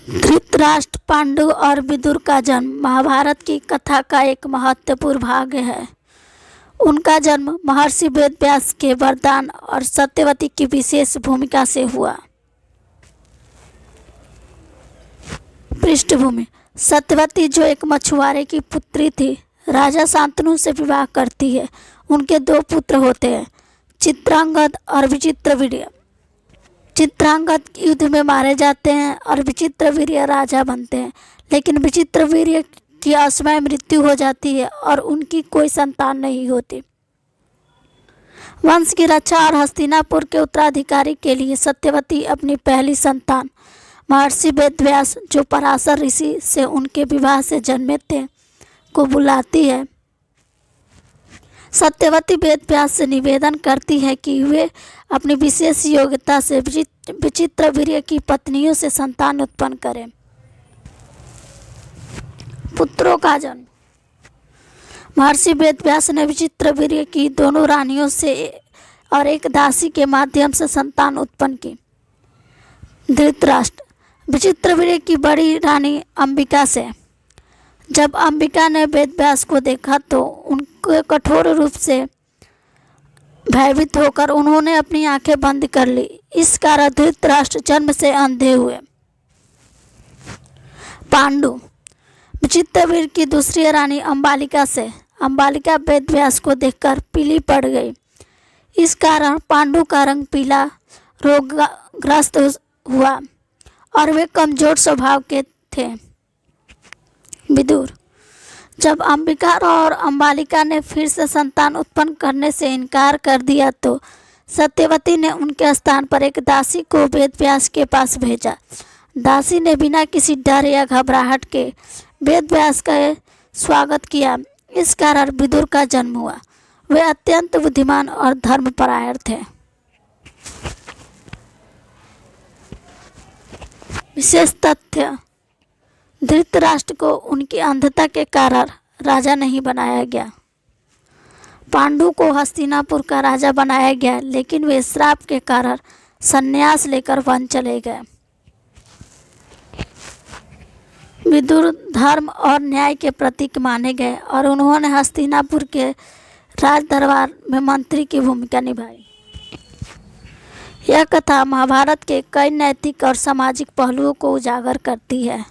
धृतराष्ट्र, पांडु और विदुर का जन्म महाभारत की कथा का एक महत्वपूर्ण भाग है। उनका जन्म महर्षि वेदव्यास के वरदान और सत्यवती की विशेष भूमिका से हुआ। पृष्ठभूमि: सत्यवती, जो एक मछुआरे की पुत्री थी, राजा शांतनु से विवाह करती है। उनके दो पुत्र होते हैं, चित्रांगद और विचित्रवीर्य। चित्रांगद युद्ध में मारे जाते हैं और विचित्रवीर्य राजा बनते हैं, लेकिन विचित्रवीर्य की असमय मृत्यु हो जाती है और उनकी कोई संतान नहीं होती। वंश की रक्षा और हस्तिनापुर के उत्तराधिकारी के लिए सत्यवती अपनी पहली संतान महर्षि वेदव्यास, जो पराशर ऋषि से उनके विवाह से जन्मे थे, को बुलाती है। सत्यवती वेदव्यास से निवेदन करती है कि वे अपनी विशेष योग्यता से विचित्रवीर्य की पत्नियों से संतान उत्पन्न करें। पुत्रों का जन्म: महर्षि वेदव्यास ने विचित्रवीर्य की दोनों रानियों से और एक दासी के माध्यम से संतान उत्पन्न की। धृतराष्ट्र: विचित्रवीर्य की बड़ी रानी अंबिका से। जब अंबिका ने वेदव्यास को देखा तो उनके कठोर रूप से भयभीत होकर उन्होंने अपनी आंखें बंद कर ली। इस कारण धृतराष्ट्र जन्म से अंधे हुए। पांडु: विचित्रवीर्य की दूसरी रानी अंबालिका से। अंबालिका वेदव्यास को देखकर पीली पड़ गई। इस कारण पांडु का रंग पीला रोगग्रस्त हुआ और वे कमजोर स्वभाव के थे। विदुर: जब अंबिका और अंबालिका ने फिर से संतान उत्पन्न करने से इनकार कर दिया तो सत्यवती ने उनके स्थान पर एक दासी को वेदव्यास के पास भेजा। दासी ने बिना किसी डर या घबराहट के वेदव्यास का स्वागत किया। इस कारण विदुर का जन्म हुआ। वे अत्यंत बुद्धिमान और धर्मपरायण थे। विशेष तथ्य: धृतराष्ट्र को उनकी अंधता के कारण राजा नहीं बनाया गया। पांडु को हस्तिनापुर का राजा बनाया गया, लेकिन वे श्राप के कारण संन्यास लेकर वन चले गए। विदुर धर्म और न्याय के प्रतीक माने गए और उन्होंने हस्तिनापुर के राज दरबार में मंत्री की भूमिका निभाई। यह कथा महाभारत के कई नैतिक और सामाजिक पहलुओं को उजागर करती है।